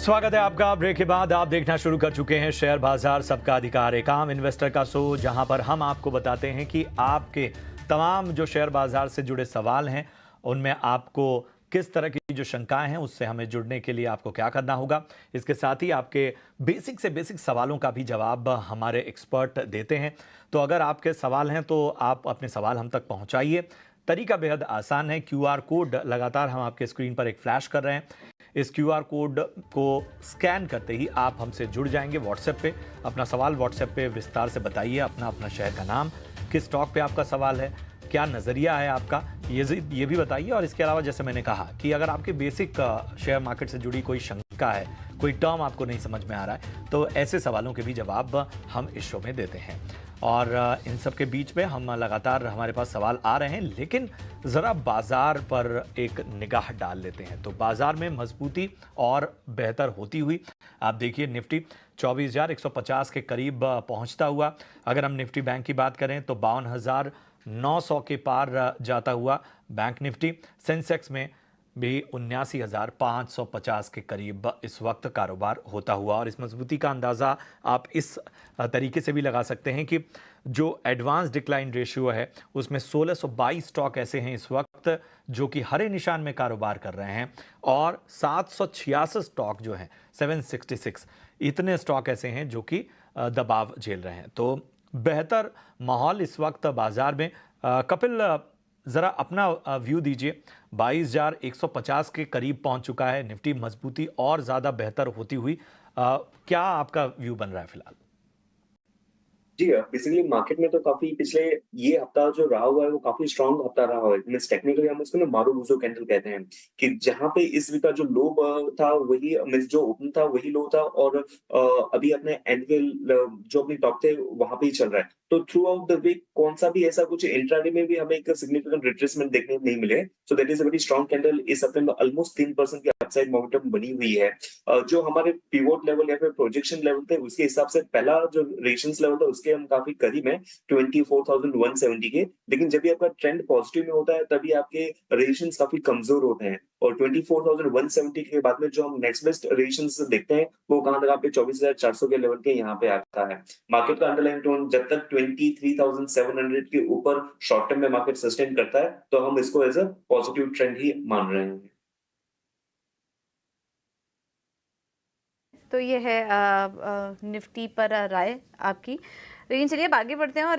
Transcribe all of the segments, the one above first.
स्वागत है आपका। ब्रेक के बाद आप देखना शुरू कर चुके हैं शेयर बाजार सबका अधिकार, एक आम इन्वेस्टर का शो, जहां पर हम आपको बताते हैं कि आपके तमाम जो शेयर बाजार से जुड़े सवाल हैं उनमें आपको किस तरह की जो शंकाएं हैं उससे हमें जुड़ने के लिए आपको क्या करना होगा। इसके साथ ही आपके बेसिक से बेसिक सवालों का भी जवाब हमारे एक्सपर्ट देते हैं। तो अगर आपके सवाल हैं तो आप अपने सवाल हम तक पहुंचाइए। तरीका बेहद आसान है। क्यूआर कोड लगातार हम आपके स्क्रीन पर एक फ्लैश कर रहे हैं। इस क्यूआर कोड को स्कैन करते ही आप हमसे जुड़ जाएंगे व्हाट्सएप पे। अपना सवाल व्हाट्सएप पे विस्तार से बताइए, अपना शहर का नाम, किस स्टॉक पे आपका सवाल है, क्या नज़रिया है आपका, ये भी बताइए। और इसके अलावा जैसे मैंने कहा कि अगर आपके बेसिक शेयर मार्केट से जुड़ी कोई शंका है, कोई टर्म आपको नहीं समझ में आ रहा है, तो ऐसे सवालों के भी जवाब हम इस शो में देते हैं। और इन सब के बीच में हम लगातार हमारे पास सवाल आ रहे हैं, लेकिन ज़रा बाज़ार पर एक निगाह डाल लेते हैं। तो बाज़ार में मजबूती और बेहतर होती हुई आप देखिए, निफ्टी 24,150 के करीब पहुंचता हुआ। अगर हम निफ्टी बैंक की बात करें तो 52,900 के पार जाता हुआ बैंक निफ्टी। सेंसेक्स में भी 79,550 के करीब इस वक्त कारोबार होता हुआ। और इस मजबूती का अंदाज़ा आप इस तरीके से भी लगा सकते हैं कि जो एडवांस डिक्लाइन रेशियो है उसमें 1622 स्टॉक ऐसे हैं इस वक्त जो कि हरे निशान में कारोबार कर रहे हैं, और 786 स्टॉक जो हैं 766 इतने स्टॉक ऐसे हैं जो कि दबाव झेल रहे हैं। तो बेहतर माहौल इस वक्त बाजार में। कपिल, ज़रा अपना व्यू दीजिए। 22,150 के करीब पहुंच चुका है निफ्टी, मजबूती और ज़्यादा बेहतर होती हुई। क्या आपका व्यू बन रहा है फिलहाल? जी, बेसिकली मार्केट में तो काफी पिछले ये हफ्ता जो रहा हुआ है वो काफी स्ट्रांग हफ्ता रहा हुआ है। मींस टेक्निकली हम इसको ना मारुबुजो कैंडल कहते हैं कि जहां पे इस वीक का जो लो था वही मींस जो ओपन था वही लो था, और अभी अपने एनुअल जो अपने टॉप थे वहां पे ही चल रहा है। तो थ्रू आउट द वीक कौन सा भी ऐसा कुछ इंट्राडे में भी हमें एक सिग्निफिकेंट रिट्रेसमेंट देखने को नहीं मिले। So that is a very strong candle. इस हफ्ते में ऑलमोस्ट 3% की अपसाइड मोमेंटम बनी हुई है। जो हमारे पिवोट लेवल या फिर प्रोजेक्शन लेवल थे उसके हिसाब से पहला जो रेजिस्टेंस लेवल था उसके हम काफी करीब है 24,170 के। लेकिन जब भी आपका ट्रेंड पॉजिटिव में होता है तभी आपके रेजिस्टेंस काफी कमजोर होते हैं, और 24,170 के बाद में जो हम नेक्स्ट बेस्ट रेजिस्टेंस देखते हैं वो कहां तक आपके 24,400 के लेवल के यहाँ पे आता है। मार्केट का अंडरलाइन टोन जब तक 23,700 के ऊपर शॉर्ट टर्म में मार्केट सस्टेन करता है तो हम इसको एज अ पॉजिटिव ट्रेंड ही मान रहे हैं। तो ये है निफ्टी पर राय आपकी। लेकिन चलिए अब आगे बढ़ते हैं और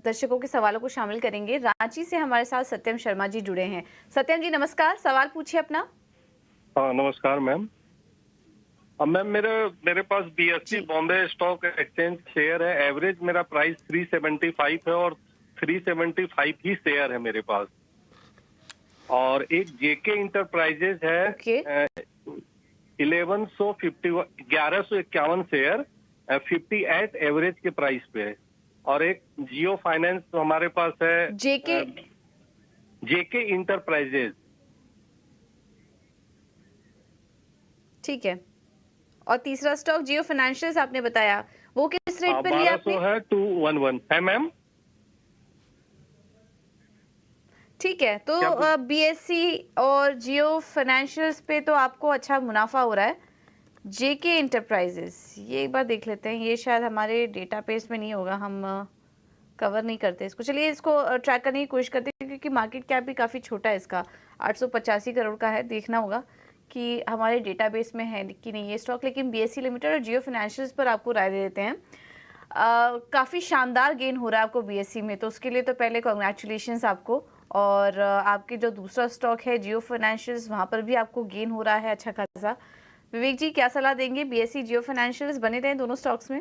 दर्शकों के सवालों को शामिल करेंगे। रांची से हमारे साथ सत्यम शर्मा जी जुड़े हैं। सत्यम जी नमस्कार, सवाल पूछिए अपना। हाँ नमस्कार मैम। अब मैम मेरे पास BSC Bombay stock exchange share है। एवरेज मेरा प्राइस 375 है और 375 ही शेयर है मेरे पास। और एक जेके इंटरप्राइजेज है 1151 शेयर 58 एवरेज के प्राइस पे है। और एक जियो फाइनेंस हमारे पास है जेके इंटरप्राइजेज। ठीक है। और तीसरा स्टॉक जियो फाइनेंशियल्स आपने बताया, वो किस रेट पे लिया आपने? 1200 है 211 है मैम। ठीक है, तो बीएससी और जियो फाइनेंशियल्स पे तो आपको अच्छा मुनाफा हो रहा है। जेके इंटरप्राइजेस ये एक बार देख लेते हैं, ये शायद हमारे डेटाबेस में नहीं होगा, हम कवर नहीं करते इसको। चलिए इसको ट्रैक करने की कोशिश करते हैं क्योंकि मार्केट कैप भी काफ़ी छोटा है इसका, 885 करोड़ का है। देखना होगा कि हमारे डेटाबेस में है कि नहीं ये स्टॉक। लेकिन बीएससी लिमिटेड और जियो फाइनेंशियल्स पर आपको राय दे देते हैं। काफ़ी शानदार गेन हो रहा है आपको बीएससी में, तो उसके लिए तो पहले कॉन्ग्रेचुलेशंस आपको। और आपके जो दूसरा स्टॉक है जियो फाइनेंशियल्स, वहाँ पर भी आपको गेन हो रहा है अच्छा खासा। विवेक जी क्या सलाह देंगे? बीएससी जियो फाइनेंशियल्स बने रहें दोनों स्टॉक्स में?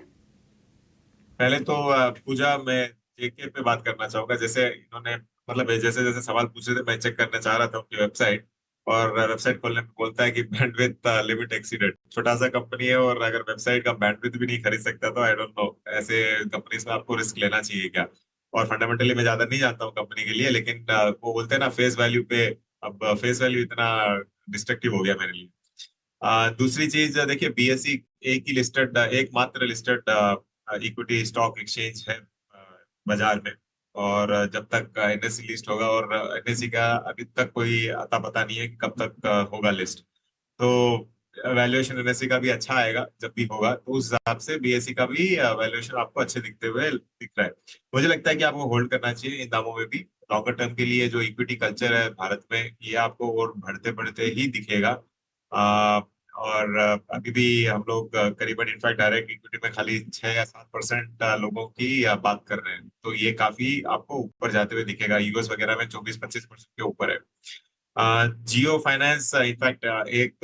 पहले तो पूजा, मैं जेके पे बात करना चाहूंगा। जैसे इन्होंने मतलब जैसे जैसे सवाल पूछ रहे थे मैं चेक करना चाह रहा था उनकी वेबसाइट, और वेबसाइट खोलने में बोलता है कि बैंडविड्थ लिमिट एक्सीडेड। छोटा सा कंपनी है और अगर वेबसाइट का बैंडविड्थ भी नहीं खरीद सकता तो आई डोंट नो ऐसे कंपनीज में आपको रिस्क लेना चाहिए क्या। और फंडामेंटली मैं ज्यादा नहीं जानता हूँ कंपनी के लिए, लेकिन वो बोलते हैं ना फेस वैल्यू पे, अब फेस वैल्यू इतना डिस्ट्रक्टिव हो गया मेरे लिए। दूसरी चीज देखिए, बीएसई एकमात्र लिस्टेड इक्विटी स्टॉक एक्सचेंज है बाजार में। और जब तक एनएससी लिस्ट होगा, और एनएससी का अभी तक कोई अता पता नहीं है कि कब तक होगा लिस्ट। तो वैल्यूएशन एनएससी का भी अच्छा आएगा जब भी होगा, तो उस हिसाब से बीएससी का भी वैल्यूएशन आपको अच्छे दिखते हुए दिख रहा है। मुझे लगता है कि आपको होल्ड करना चाहिए इन दामों में भी। लॉन्गर टर्म के लिए जो इक्विटी कल्चर है भारत में, ये आपको और बढ़ते बढ़ते ही दिखेगा। और अभी भी हम लोग करीबन इनफैक्ट डायरेक्ट इक्विटी में खाली 6 या 7% लोगों की बात कर रहे हैं, तो ये काफी आपको ऊपर जाते हुए दिखेगा। यूएस वगैरह में 24-25% के ऊपर है। जियो फाइनेंस इनफैक्ट एक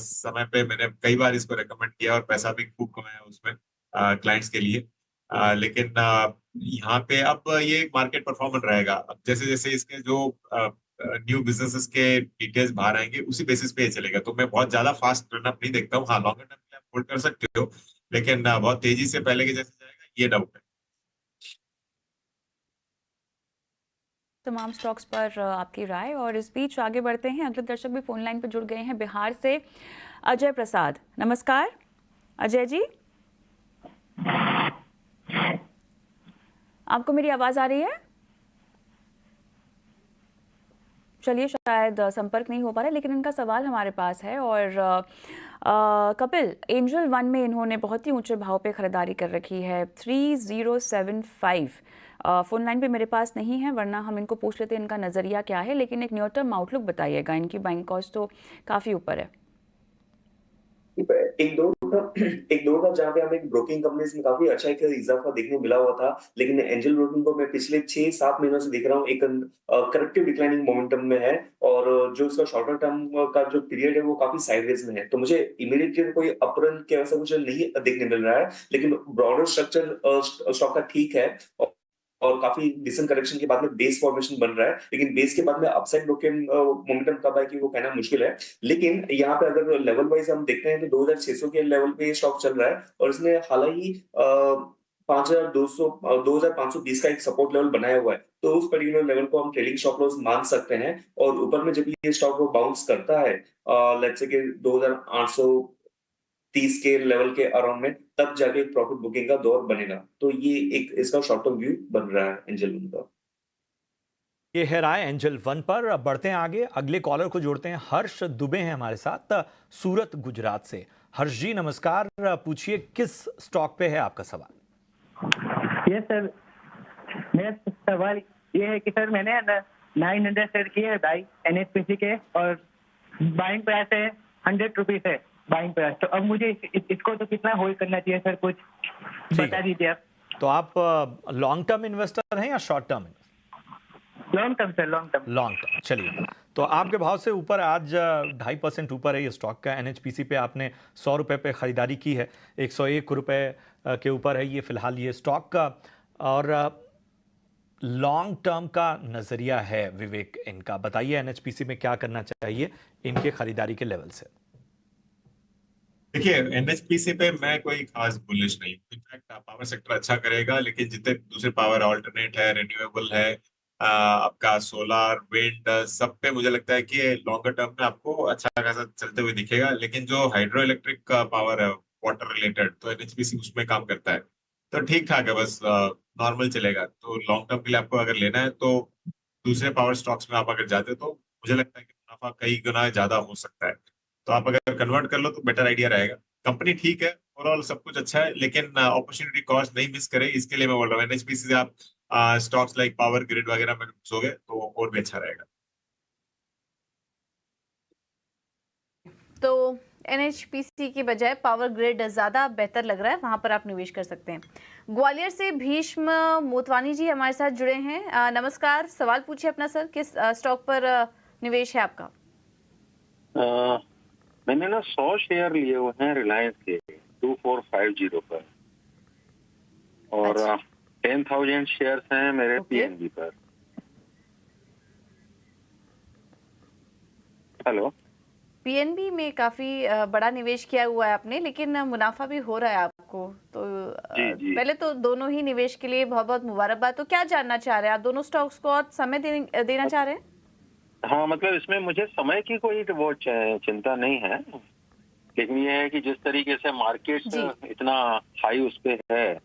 समय पे मैंने कई बार इसको रेकमेंड किया और पैसा भी खूब कमाया उसमें क्लाइंट्स के लिए। लेकिन यहाँ पे अब ये मार्केट परफॉर्मेंस रहेगा। अब जैसे जैसे इसके जो न्यू बिजनेसेस के डिटेल्स बाहर आएंगे उसी बेसिस पे ये चलेगा, तो मैं बहुत ज्यादा फास्ट रन अप नहीं देखता हूँ। हाँ, लॉन्गर टर्म के लिए आप होल्ड कर सकते हो, लेकिन बहुत तेजी से पहले के जैसे जाएगा ये डाउट है। तमाम स्टॉक्स पर आपकी राय। और इस बीच आगे बढ़ते हैं, अगले दर्शक भी फोन लाइन पर जुड़ गए हैं बिहार से। अजय प्रसाद, नमस्कार अजय जी, आपको मेरी आवाज आ रही है? चलिए, शायद संपर्क नहीं हो पा रहा है, लेकिन इनका सवाल हमारे पास है। और कपिल, एंजल वन में इन्होंने बहुत ही ऊंचे भाव पे खरीदारी कर रखी है, 3075। फोन लाइन पे मेरे पास नहीं है, वरना हम इनको पूछ लेते हैं इनका नज़रिया क्या है, लेकिन एक न्यू टर्म आउटलुक बताइएगा। इनकी बाइंग कॉस्ट तो काफ़ी ऊपर है। एक दौर था जहाँ पे हमें ब्रोकिंग कंपनीज में काफी अच्छा एक इजाफा देखने मिला हुआ था, लेकिन एंजल ब्रोकिंग को मैं पिछले 6-7 महीनों से देख रहा हूँ एक करेक्टिव डिक्लाइनिंग मोमेंटम में है, और जो उसका शॉर्टर टर्म का जो पीरियड है वो काफी साइडवेज में है। तो मुझे इमीडिएटली कोई अपरन के वैसा कुछ नहीं देखने मिल रहा है, लेकिन ब्रॉडर स्ट्रक्चर स्टॉक का ठीक है, और काफी डिसेंट करेक्शन के बाद में बेस फॉर्मेशन बन रहा है, लेकिन बेस के बाद में अपसाइड मोमेंटम कब है कि वो कहना मुश्किल है। लेकिन यहाँ पे अगर लेवल वाइज हम देखते हैं तो 2600 के लेवल पे स्टॉक चल रहा है, और इसने हालांकि 5200 2520 का एक सपोर्ट लेवल बनाया हुआ है, तो उस पर्टिकुलर लेवल को हम ट्रेडिंग स्टॉप लॉस मान सकते हैं। और ऊपर में जब ये स्टॉक को बाउंस करता है लेट्स से कि 2830 के लेवल के अराउंड में, तब जाके एक प्रॉफिट बुकिंग का दौर बनेगा। तो ये एक इसका शॉर्ट टर्म व्यू बन रहा है एंजल वन का। ये है राय एंजल वन पर। बढ़ते हैं आगे, अगले कॉलर को जोड़ते हैं। हर्ष दुबे हैं हमारे साथ सूरत गुजरात से। हर्ष जी नमस्कार, पूछिए किस स्टॉक पे है आपका सवाल? ये सर, मेरा सवाल ये है कि सर मैंने 900 शेयर किए है बाई एनएचपीसी के, और बाइंग प्राइस है 100 रुपीज है बाइंग प्राइस। तो अब मुझे इसको तो कितना होल्ड करना चाहिए सर, कुछ बता दीजिए आप। तो आप लॉन्ग टर्म इन्वेस्टर हैं या short term? Long term sir, long term. Long term, चलिए। तो आपके भाव से ऊपर आज 2.5% ऊपर है ये स्टॉक का। एनएचपीसी पे आपने 100 रुपये पे खरीदारी की है, 101 रुपये के ऊपर है ये फिलहाल ये स्टॉक का। और लॉन्ग टर्म का नजरिया है विवेक इनका, बताइए एनएचपीसी में क्या करना चाहिए इनके खरीदारी के लेवल से? देखिए, एनएचपीसी पे मैं कोई खास बुलिश नहीं। इनफैक्ट पावर सेक्टर अच्छा करेगा, लेकिन जितने दूसरे पावर ऑल्टरनेट है, रिन्यूएबल है, आपका सोलर, विंड, सब पे मुझे लगता है कि लॉन्गर टर्म में आपको अच्छा खासा चलते हुए दिखेगा। लेकिन जो हाइड्रो इलेक्ट्रिक का पावर है वाटर रिलेटेड, तो एनएचपीसी उसमें काम करता है, तो ठीक ठाक है, बस नॉर्मल चलेगा। तो लॉन्ग टर्म के लिए आपको अगर लेना है तो दूसरे पावर स्टॉक्स में आप अगर जाते हो तो मुझे लगता है कि मुनाफा कई गुना ज्यादा हो सकता है। तो आप अगर कन्वर्ट कर लो तो बेटर आइडिया रहेगा। कंपनी ठीक है, ओवरऑल सब कुछ अच्छा है, लेकिन अपॉर्चुनिटी कॉस्ट नहीं मिस करे, इसके लिए मैं बोल रहा हूँ एनएचपीसी से आप स्टॉक्स लाइक पावर ग्रिड वगैरह में घुसोगे तो और भी अच्छा रहेगा। तो एनएचपीसी की बजाय पावर ग्रिड ज़्यादा बेहतर लग रहा है, वहां पर आप निवेश कर सकते हैं। ग्वालियर से भीष्म मोतवानी जी हमारे साथ जुड़े हैं। नमस्कार, सवाल पूछिए अपना सर, किस स्टॉक पर निवेश है आपका? मैंने ना 100 शेयर लिए हुए हैं रिलायंस के 2450 पर, और 10,000 शेयर्स हैं मेरे पीएनबी पर। हेलो, पीएनबी में काफी बड़ा निवेश किया हुआ है आपने, लेकिन मुनाफा भी हो रहा है आपको, तो जी। पहले तो दोनों ही निवेश के लिए बहुत बहुत मुबारकबाद। तो क्या जानना चाह रहे हैं आप, दोनों स्टॉक्स को और समय देना चाह रहे हैं? हाँ, मतलब इसमें मुझे समय की कोई वो चिंता नहीं है, लेकिन ये है कि जिस तरीके से मार्केट इतना हाई उस पे है,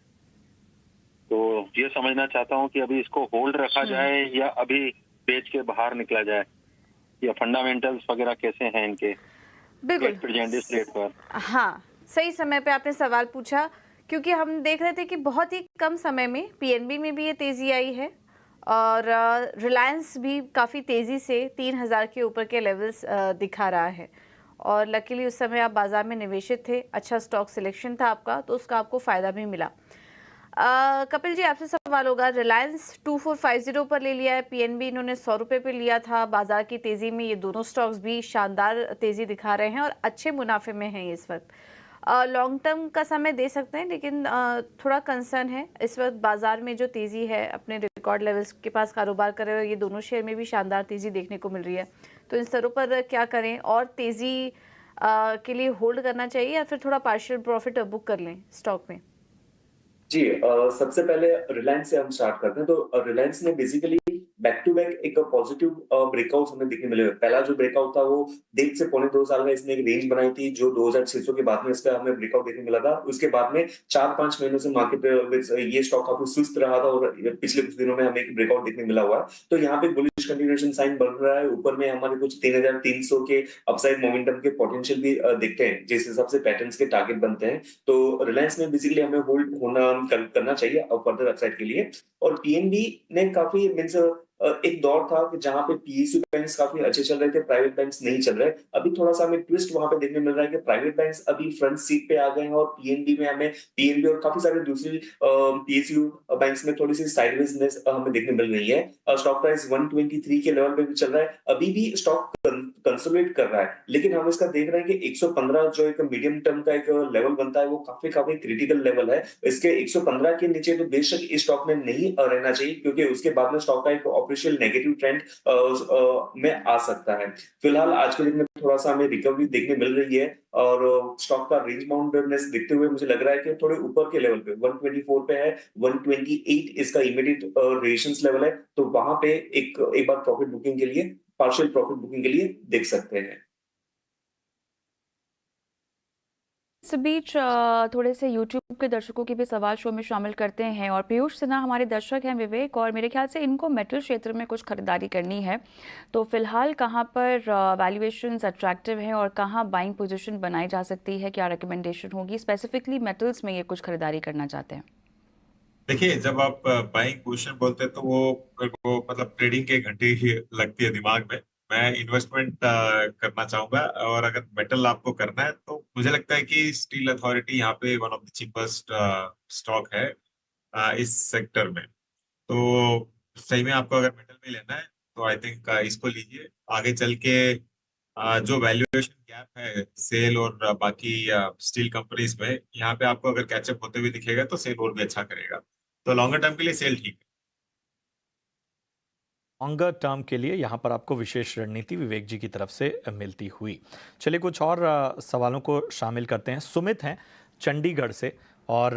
तो ये समझना चाहता हूँ कि अभी इसको होल्ड रखा जाए या अभी बेच के बाहर निकला जाए, या फंडामेंटल्स वगैरह कैसे हैं इनके? बिल्कुल प्रेजेंट इस रेट पर। हाँ, सही समय पे आपने सवाल पूछा, क्योंकि हम देख रहे थे कि बहुत ही कम समय में पीएनबी में भी ये तेज़ी आई है और रिलायंस भी काफ़ी तेज़ी से 3000 के ऊपर के लेवल्स दिखा रहा है और लकीली उस समय आप बाज़ार में निवेशित थे, अच्छा स्टॉक सिलेक्शन था आपका, तो उसका आपको फ़ायदा भी मिला। कपिल जी, आपसे सवाल होगा, रिलायंस 2450 पर ले लिया है, पीएनबी इन्होंने 100 रुपये पे लिया था। बाजार की तेज़ी में ये दोनों स्टॉक्स भी शानदार तेज़ी दिखा रहे हैं और अच्छे मुनाफे में हैं इस वक्त। लॉन्ग टर्म का समय दे सकते हैं, लेकिन थोड़ा कंसर्न है इस वक्त बाजार में जो तेज़ी है, अपने रिकॉर्ड लेवल्स के पास कारोबार कर रहे हो, ये दोनों शेयर में भी शानदार तेज़ी देखने को मिल रही है। तो इन स्तरों पर क्या करें, और तेज़ी के लिए होल्ड करना चाहिए या फिर थोड़ा पार्शियल प्रॉफिट बुक कर लें स्टॉक में? जी, सबसे पहले रिलायंस से हम स्टार्ट करते हैं। तो रिलायंस ने बेसिकली बैक टू बैक एक पॉजिटिव ब्रेकआउट हमें देखने मिले। पहला जो ब्रेकआउट था वो 1.5 से पौने 2 साल में इसने एक रेंज बनाई थी, जो 2600 के बाद में इसका हमें ब्रेकआउट देखने मिला था। उसके बाद में 4-5 महीनों से मार्केट ये स्टॉक काफी सुस्त रहा था और पिछले कुछ दिनों में हमें एक ब्रेकआउट देखने मिला हुआ है। तो यहाँ पे बुलिश कंटिन्यूएशन साइन बन रहा है। ऊपर में हमारे कुछ 3300 के अपसाइड मोमेंटम के पोटेंशियल भी दिखते हैं, जिस हिसाब से पैटर्न्स के टारगेट बनते हैं। तो रिलायंस में बेसिकली हमें होल्ड करना चाहिए और फर्दर अपसाइड के लिए। और पीएनबी ने काफी मींस एक दौर था कि जहां पे पीएसयू बैंक्स काफी अच्छे चल रहे थे, प्राइवेट बैंक्स नहीं चल रहे। अभी थोड़ा सा हमें ट्विस्ट वहां पे देखने मिल रहा है कि प्राइवेट बैंक्स अभी फ्रंट सीट पे आ गए हैं और पीएनबी में हमें पीएनबी और काफी सारे दूसरी पीएसयू बैंक्स में थोड़ी सी साइडवेजनेस हमें देखने मिल रही है। स्टॉक प्राइस 123 के लेवल पे भी चल रहा है, अभी भी स्टॉक कंसोलिडेट कर रहा है, लेकिन हम इसका देख रहे हैं कि 115 जो एक मीडियम टर्म का एक लेवल बनता है, वो काफी क्रिटिकल लेवल है। इसके 115 के नीचे तो बेशक इस स्टॉक में नहीं रहना चाहिए, क्योंकि उसके बाद में स्टॉक का एक ऑफिशियल नेगेटिव ट्रेंड में आ सकता है। फिलहाल आज के दिन में थोड़ा सा हमें रिकवरी देखने मिल रही है और स्टॉक का रेंज बाउंडनेस देखते हुए मुझे लग रहा है कि थोड़े ऊपर के लेवल पे 124 पे है, 128 इसका इमीडिएट रेजिस्टेंस लेवल है। तो वहां पे एक बार प्रॉफिट बुकिंग के लिए, पार्शियल प्रॉफिट बुकिंग के लिए देख सकते हैं। इस बीच थोड़े से यूट्यूब के दर्शकों की भी सवाल शो में शामिल करते हैं। और पीयूष सिन्हा हमारे दर्शक हैं, विवेक, और मेरे ख्याल से इनको मेटल क्षेत्र में कुछ खरीदारी करनी है। तो फिलहाल कहाँ पर वैल्यूएशंस अट्रैक्टिव हैं और कहाँ बाइंग पोजीशन बनाई जा सकती है, क्या रिकमेंडेशन होगी? स्पेसिफिकली मेटल्स में ये कुछ खरीदारी करना चाहते हैं। देखिए, जब आप बाइंग पोजीशन बोलते हैं तो वो मतलब ट्रेडिंग के घंटे ही लगती है दिमाग में। मैं इन्वेस्टमेंट करना चाहूंगा, और अगर मेटल आपको करना है तो मुझे लगता है कि स्टील अथॉरिटी यहाँ पे one of the cheapest stock है इस सेक्टर में। तो सही में आपको अगर मेटल में लेना है तो आई थिंक इसको लीजिए। आगे चल के जो वैल्यूएशन गैप है सेल और बाकी स्टील कंपनीज में, यहाँ पे आपको अगर कैचअप होते हुए दिखेगा तो सेल और भी अच्छा करेगा। तो लॉन्गर टर्म के लिए सेल ठीक है। लॉन्गर टर्म के लिए यहाँ पर आपको विशेष रणनीति विवेक जी की तरफ से मिलती हुई। चलिए कुछ और सवालों को शामिल करते हैं। सुमित हैं चंडीगढ़ से और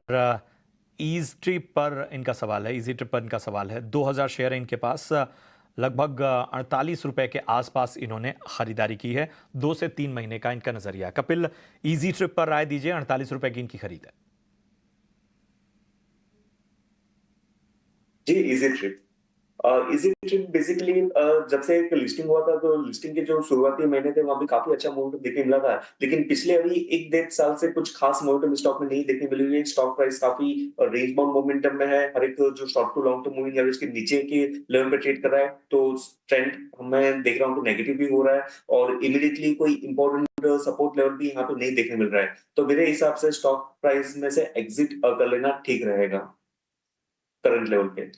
ईज ट्रिप पर इनका सवाल है। ईजी ट्रिप पर इनका सवाल है, 2000 शेयर है इनके पास, लगभग 48 रुपए के आसपास इन्होंने खरीदारी की है। 2 से 3 महीने का इनका नजरिया। कपिल, ईजी ट्रिप पर राय दीजिए, 48 रुपए की इनकी खरीद है। जी, इजी ट्रिप बेसिकली जब से एक लिस्टिंग हुआ था, तो लिस्टिंग के जो शुरुआती महीने थे वहां भी काफी अच्छा मोमेंटम देखने मिला था, लेकिन पिछले अभी 1-1.5 साल से कुछ खास मोमेंटम स्टॉक में नहीं देखने मिली हुई है। स्टॉक प्राइस काफी रेंज बाउंड मोमेंटम में है, हर एक जो short to long term moving average के नीचे के लेवल पे ट्रेड कर रहा है। तो ट्रेंड मैं देख रहा हूँ तो नेगेटिव भी हो रहा है और इमीडिएटली कोई इंपॉर्टेंट सपोर्ट लेवल भी यहाँ पे नहीं देखने मिल रहा है। तो मेरे हिसाब से स्टॉक प्राइस में से एग्जिट कर लेना ठीक रहेगा करंट लेवल पे।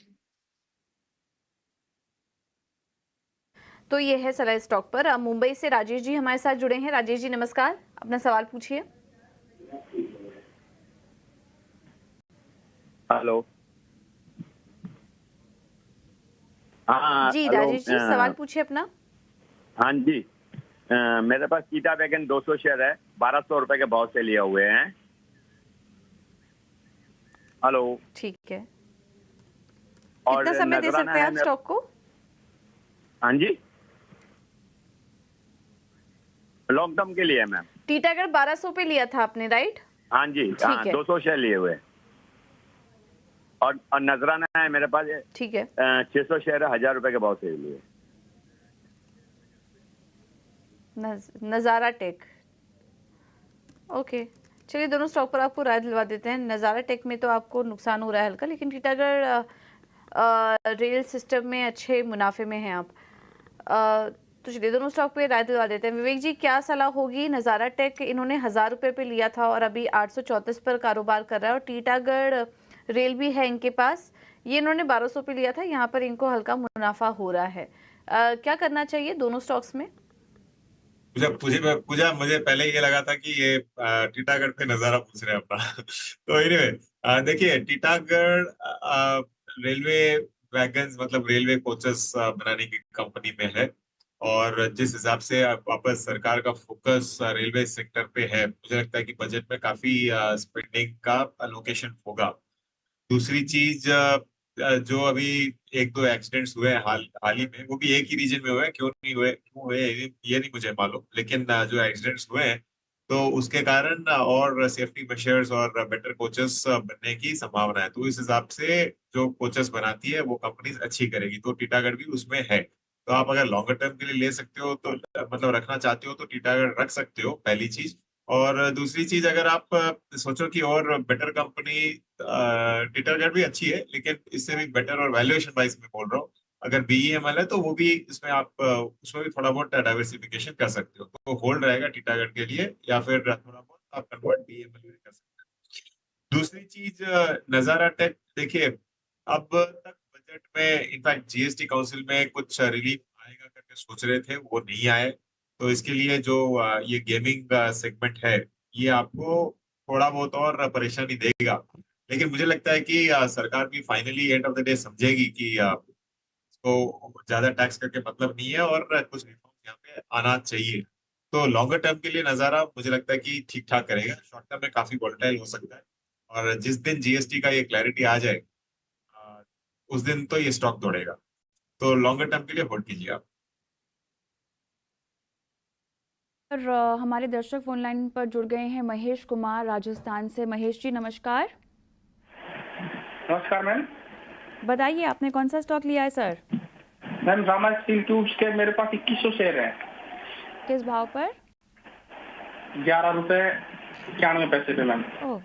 तो ये है सलाह स्टॉक पर। अब मुंबई से राजेश जी हमारे साथ जुड़े हैं। राजेश जी नमस्कार, अपना सवाल पूछिए। हेलो। हाँ जी राजेश जी, सवाल पूछिए अपना। हाँ जी, मेरे पास कीटा वैगन 200 शेयर है, 1200 रुपए के भाव से लिए हुए हैं। हेलो, ठीक है, और कितना समय दे सकते हैं आप स्टॉक को? हाँ जी, लॉन्ग टर्म के लिए मैम। टीटागढ़ 1200 पे लिया था आपने, राइट? हाँ जी, हाँ 200 शेयर लिए हुए। और नजराना है मेरे पास, ठीक है, 600 शेयर है, 1000 रुपए के भाव से लिए। नजारा टेक, ओके, चलिए दोनों स्टॉक पर आपको राय दिलवा देते हैं। नज़ारा टेक में तो आपको नुकसान हो रहा है हल्का, लेकिन टीटागढ़ रेल सिस्टम में अच्छे मुनाफे में हैं आप। तो चलिए दोनों स्टॉक पे राय दिलवा देते हैं। विवेक जी, क्या सलाह होगी? नज़ारा टेक इन्होंने 1000 रुपये पे लिया था और अभी 834 पर कारोबार कर रहा है, और टीटागढ़ रेल भी है इनके पास, ये इन्होंने 1200 पे लिया था, यहाँ पर इनको हल्का मुनाफा हो रहा है। क्या करना चाहिए दोनों स्टॉक्स में? पूजा मुझे पहले ये लगा था कि ये टीटागढ़ पे नजारा पूछ रहे हैं अपना। तो एनीवे देखिए, टीटागढ़ रेलवे वैगन्स मतलब रेलवे कोचेस बनाने की कंपनी में है, और जिस हिसाब से वापस सरकार का फोकस रेलवे सेक्टर पे है, मुझे लगता है कि बजट में काफी स्पेंडिंग का अलोकेशन होगा। दूसरी चीज, जो अभी एक दो एक्सीडेंट्स हुए हैं हाल ही में, वो भी एक ही रीजन में हुए हैं, क्यों हुए ये नहीं मुझे मालूम, लेकिन जो एक्सीडेंट्स हुए हैं तो उसके कारण और सेफ्टी मेजर्स और बेटर कोचेस बनने की संभावना है। तो इस हिसाब से जो कोचेस बनाती है वो कंपनी अच्छी करेगी, तो टीटागढ़ भी उसमें है। तो आप अगर लॉन्गर टर्म के लिए ले सकते हो तो मतलब रखना चाहते हो तो टीटागढ़ रख सकते हो, पहली चीज। और दूसरी चीज, अगर आप सोचो कि और बेटर कंपनी, टीटागढ़ भी अच्छी है लेकिन इससे भी बेटर और वैल्यूएशन वाइज में बोल रहा हूँ, अगर बीईएमएल है तो वो भी इसमें आप उसमें भी थोड़ा बहुत डाइवर्सिफिकेशन कर सकते हो, तो होल्ड रहेगा टीटागढ़ के लिए, या फिर थोड़ा बहुत आप कन्वर्ट बीईएमएल में कर सकते हो। दूसरी चीज, नजारा टेक देखिए, अब तक बजट में इनफैक्ट जीएसटी काउंसिल में कुछ रिलीफ आएगा करके सोच रहे थे, वो नहीं आए। तो इसके लिए जो ये गेमिंग सेगमेंट है, ये आपको थोड़ा बहुत और परेशानी देगा। लेकिन मुझे लगता है कि सरकार भी finally end of the day समझेगी कि इसको ज्यादा टैक्स करके मतलब नहीं है और कुछ रिफॉर्म यहाँ पे आना चाहिए। तो लॉन्गर टर्म के लिए नजारा मुझे लगता है कि ठीक ठाक करेगा, शॉर्ट टर्म में काफी वोलेटाइल हो सकता है, और जिस दिन जीएसटी का ये क्लैरिटी आ जाए उस दिन तो ये स्टॉक दौड़ेगा। तो लॉन्गर टर्म के लिए होल्ड कीजिए आप। और हमारे दर्शक फोन लाइन पर जुड़ गए हैं महेश कुमार राजस्थान से। महेश जी नमस्कार। नमस्कार मैम। बताइए आपने कौन सा स्टॉक लिया है sir? Ma'am Rama steel tubes के मेरे पास 2100 शेयर है। किस भाव पर? 11 रुपए 91 पैसे पे मैम। ओह,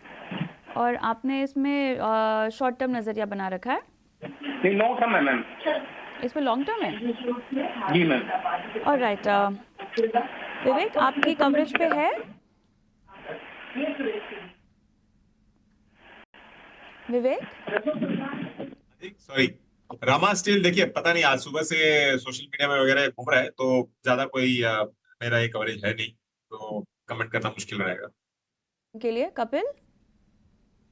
और आपने इसमें शॉर्ट टर्म नजरिया बना रखा है? नहीं, लॉन्ग टर्म है मैम। इसमें लॉन्ग टर्म है? जी मैम। ऑलराइट, विवेक आपकी कवरेज पे है? विवेक सॉरी, रामा स्टील देखिए, पता नहीं आज सुबह से सोशल मीडिया में वगैरह घूम रहा है, तो ज्यादा कोई मेरा ये कवरेज है नहीं, तो कमेंट करना मुश्किल रहेगा। के लिए कपिल?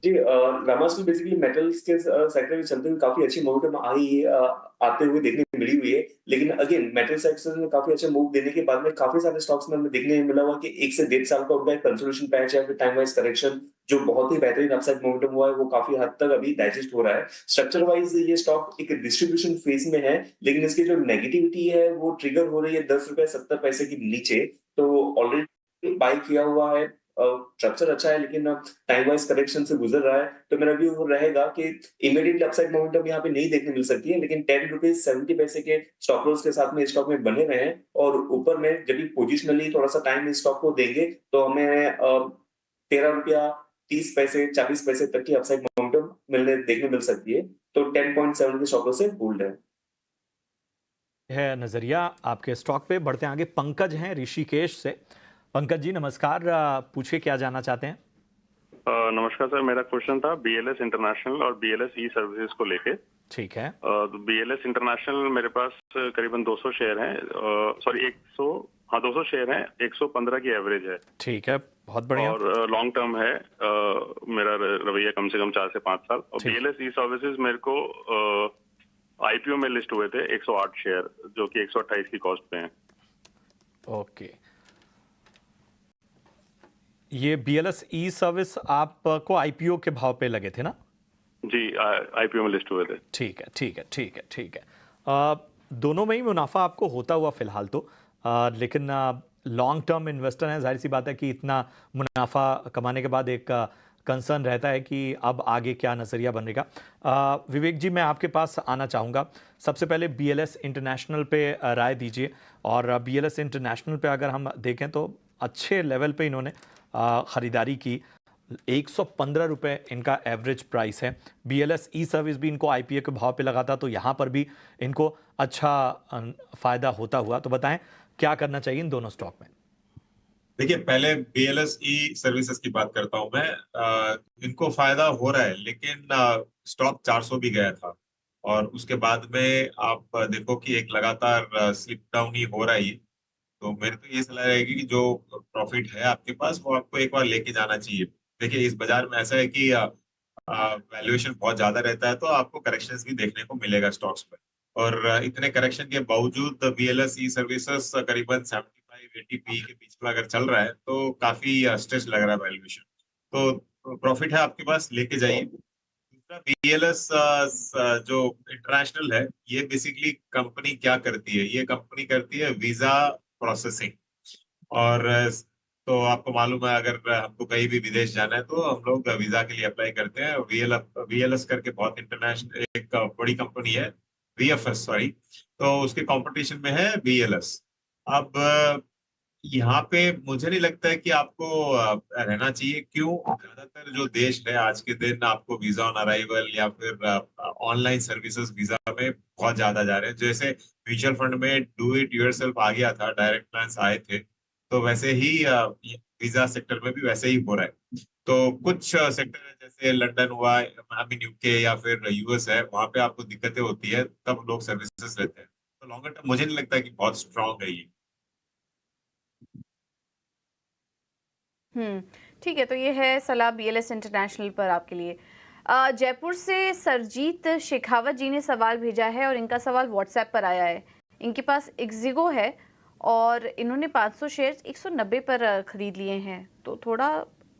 जी, रामा स्टील बेसिकली मेटल्स के सेक्टर में चलते हुए काफी अच्छी मोमेंटम आते हुए देखने को मिली हुई है, लेकिन अगेन मेटल सेक्टर में काफी अच्छा मूव देने के बाद में काफी सारे स्टॉक्स में हमें देखने को मिला हुआ कि 1 से 1.5 साल का उनका एक कंसोलिडेशन पैच है, फिर टाइम वाइज करेक्शन जो बहुत ही बेहतरीन अपसाइड मोमेंटम हुआ है, वो काफी हद तक अभी डाइजेस्ट हो रहा है। स्ट्रक्चर वाइज ये स्टॉक एक डिस्ट्रीब्यूशन फेज में है, लेकिन इसकी जो नेगेटिविटी है वो ट्रिगर हो रही है 10 रुपए 70 पैसे के नीचे। तो ऑलरेडी बाय किया हुआ है, स्ट्रक्चर अच्छा है, लेकिन टाइम वाइज करेक्शन से गुजर रहा है, तो मेरा व्यू रहेगा कि इमीडिएटली अपसाइड मोमेंटम यहाँ पे नहीं देखने मिल सकती है, लेकिन 10 रुपीज 70 पैसे के स्टॉप लॉस के साथ में स्टॉक में बने रहे, और ऊपर में जब भी पोजिशनली थोड़ा सा टाइम इस स्टॉक को देंगे तो हमें 13 रुपया 30 पैसे 40 पैसे तक की अपसाइड मोमेंटम देखने मिल सकती है। तो 10.7 के स्टॉप लॉस से होल्ड है नजरिया आपके स्टॉक पे। बढ़ते आगे, पंकज हैं ऋषिकेश से। पंकज जी नमस्कार, पूछिए क्या जानना चाहते हैं? नमस्कार सर, मेरा क्वेश्चन था बीएलएस इंटरनेशनल और बीएलएस ई सर्विसेज को लेके। ठीक है। बीएलएस इंटरनेशनल मेरे पास करीबन 200 शेयर हैं, सॉरी 200 शेयर हैं, 115 की एवरेज है। ठीक है, बहुत बढ़िया। और लॉन्ग टर्म है, मेरा रवैया कम से कम 4 से 5 साल। और बीएलएस ई सर्विसेज मेरे को आईपीओ में लिस्ट हुए थे 108 शेयर, जो कि 128 की कॉस्ट पे हैं। ओके, ये बीएलएस ई सर्विस आपको आईपीओ के भाव पे लगे थे ना? जी, आईपीओ में लिस्ट हुए थे। ठीक है, ठीक है, ठीक है, ठीक है। दोनों में ही मुनाफा आपको होता हुआ फिलहाल तो, लेकिन लॉन्ग टर्म इन्वेस्टर हैं, जाहिर सी बात है कि इतना मुनाफा कमाने के बाद एक कंसर्न रहता है कि अब आगे क्या नज़रिया बनेगा। विवेक जी, मैं आपके पास आना चाहूँगा। सबसे पहले बीएलएस इंटरनेशनल पे राय दीजिए, और बीएलएस इंटरनेशनल पे अगर हम देखें तो अच्छे लेवल पे इन्होंने ख़रीदारी की। 115 रुपये इनका एवरेज प्राइस है। BLS ई सर्विस भी इनको IPO के भाव पे लगा था, तो यहाँ पर भी इनको अच्छा फ़ायदा होता हुआ। तो बताएं क्या करना चाहिए इन दोनों स्टॉक में? देखिए, पहले BLS ई सर्विसेज की बात करता हूं मैं। इनको फायदा हो रहा है, लेकिन स्टॉक 400 भी गया था और उसके बाद में आप देखो कि एक लगातार स्लिप डाउन ही हो रहा है। तो मेरी तो ये सलाह रहेगी कि जो प्रॉफिट है आपके पास वो आपको एक बार लेके जाना चाहिए। देखिए, इस बाजार में ऐसा है कि वैल्यूएशन बहुत ज्यादा रहता है, तो आपको करेक्शंस भी देखने को मिलेगा स्टॉक्स पे। और इतने करेक्शन के बावजूद BLS ई सर्विसेज करीबन 75-80 पी के बीच में अगर चल रहा है, तो काफी स्ट्रेच लग रहा है वैल्यूएशन। तो प्रॉफिट है आपके पास, लेके जाइए। दूसरा, BLS जो इंटरनेशनल है, ये बेसिकली कंपनी क्या करती है? ये कंपनी करती है वीजा प्रोसेसिंग। और तो आपको मालूम है, अगर हमको कहीं भी विदेश जाना है तो हम लोग वीजा के लिए अप्लाई करते हैं। VLS करके बहुत इंटरनेशनल एक बड़ी कंपनी है, VFS सॉरी, तो उसके कंपटीशन में है BLS। अब यहाँ पे मुझे नहीं लगता है कि आपको रहना चाहिए। क्यों? ज्यादातर जो देश है आज के दिन, आपको वीजा ऑन अराइवल या फिर ऑनलाइन सर्विसेज वीजा में बहुत ज्यादा जा रहे हैं। जैसे म्यूचुअल फंड में डू इट योरसेल्फ आ गया था, डायरेक्ट प्लान्स आए थे, तो वैसे ही वीजा सेक्टर में भी वैसे ही हो रहा है। तो कुछ सेक्टर है, जैसे लंदन हुआ, आई मीन UK या फिर US है, वहां पे आपको दिक्कतें होती है, तब लोग सर्विसेज लेते हैं। तो लॉन्गर टर्म मुझे नहीं लगता कि बहुत स्ट्रांग है ये। ठीक है, तो ये है सलाह BLS इंटरनेशनल पर आपके लिए। जयपुर से सरजीत शेखावत जी ने सवाल भेजा है और इनका सवाल व्हाट्सएप पर आया है। इनके पास एग्जिगो है और इन्होंने 500 शेयर्स 190 पर खरीद लिए हैं। तो थोड़ा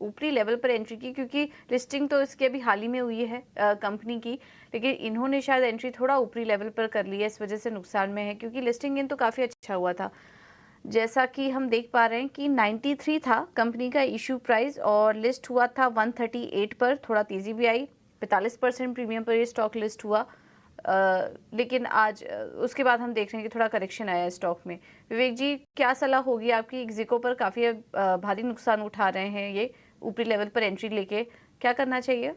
ऊपरी लेवल पर एंट्री की, क्योंकि लिस्टिंग तो इसकी अभी हाल ही में हुई है कंपनी की, लेकिन इन्होंने शायद एंट्री थोड़ा ऊपरी लेवल पर कर ली है, इस वजह से नुकसान में है, क्योंकि लिस्टिंग इन तो काफ़ी अच्छा हुआ था। जैसा कि हम देख पा रहे हैं कि 93 था कंपनी का इशू प्राइस और लिस्ट हुआ था 138 पर। थोड़ा तेज़ी भी आई, 45% प्रीमियम पर ये स्टॉक लिस्ट हुआ। लेकिन आज उसके बाद हम देख रहे हैं कि थोड़ा करेक्शन आया है स्टॉक में। विवेक जी, क्या सलाह होगी आपकी? एग्जिको पर काफ़ी भारी नुकसान उठा रहे हैं, ये ऊपरी लेवल पर एंट्री लेके क्या करना चाहिए?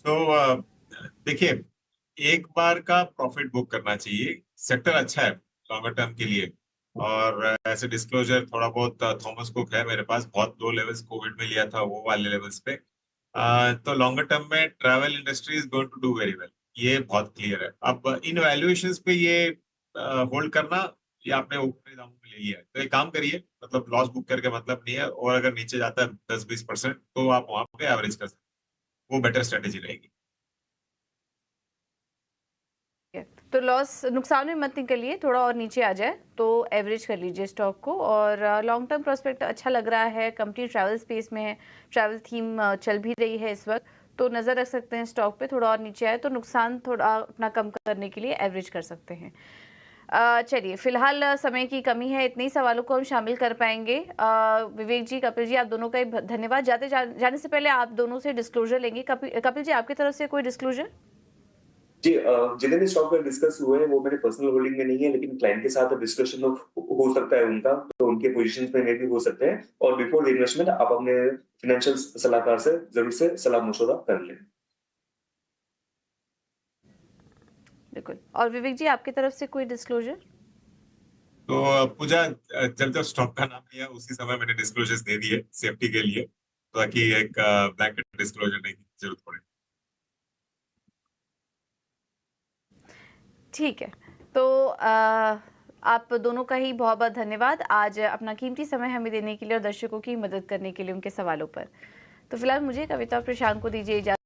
तो देखिए, एक बार का प्रॉफिट बुक करना चाहिए। सेक्टर अच्छा है लॉन्गर टर्म के लिए, और ऐसे डिस्क्लोजर थोड़ा बहुत थॉमस कुक है मेरे पास, बहुत लो लेवल्स कोविड में लिया था, वो वाले लेवल्स पे। तो लॉन्गर टर्म में travel industry is going to do very well, ये बहुत क्लियर है। अब इन वैल्यूएशंस पे ये होल्ड करना, ये आपने ऊपरी दामों में ले लिया है, तो एक काम करिए, मतलब लॉस बुक करके मतलब नहीं है। और अगर नीचे जाता है 10-20%, तो आप वहां पे एवरेज कर सकते हैं, वो बेटर स्ट्रेटेजी रहेगी। तो लॉस, नुकसान में मत निकलिए, थोड़ा और नीचे आ जाए तो एवरेज कर लीजिए स्टॉक को। और लॉन्ग टर्म प्रोस्पेक्ट अच्छा लग रहा है, कंपनी ट्रैवल स्पेस में है, ट्रैवल थीम चल भी रही है इस वक्त, तो नज़र रख सकते हैं स्टॉक पे। थोड़ा और नीचे आए तो नुकसान थोड़ा अपना कम करने के लिए एवरेज कर सकते हैं। चलिए, फिलहाल समय की कमी है, इतने ही सवालों को हम शामिल कर पाएंगे। विवेक जी, कपिल जी, आप दोनों का ही धन्यवाद। जाने से पहले आप दोनों से डिस्क्लोजर लेंगे। कपिल जी, आपकी तरफ से कोई डिस्क्लोजर? जी, जितने भी स्टॉक पर डिस्कस हुए हैं वो मेरे पर्सनल होल्डिंग में नहीं है, लेकिन क्लाइंट के साथ डिस्कशन हो सकता है उनका, तो उनके पोजीशंस में भी हो सकते हैं। और बिफोर इन्वेस्टमेंट आप अपने फाइनेंशियल सलाहकार से जरूर से सलाह मशवरा कर लें। बिल्कुल। और विवेक जी, आपकी तरफ से कोई डिस्क्लोजर? तो पूजा, जब स्टॉक का नाम लिया उसी समय मैंने डिस्क्लोजर्स दे दिए सेफ्टी के लिए, ताकि एक ब्लैंकेट डिस्क्लोजर नहीं की जरूरत पड़े। ठीक है, तो आप दोनों का ही बहुत बहुत धन्यवाद आज अपना कीमती समय हमें देने के लिए और दर्शकों की मदद करने के लिए उनके सवालों पर। तो फिलहाल मुझे, कविता और प्रशांत को दीजिए इजाजत।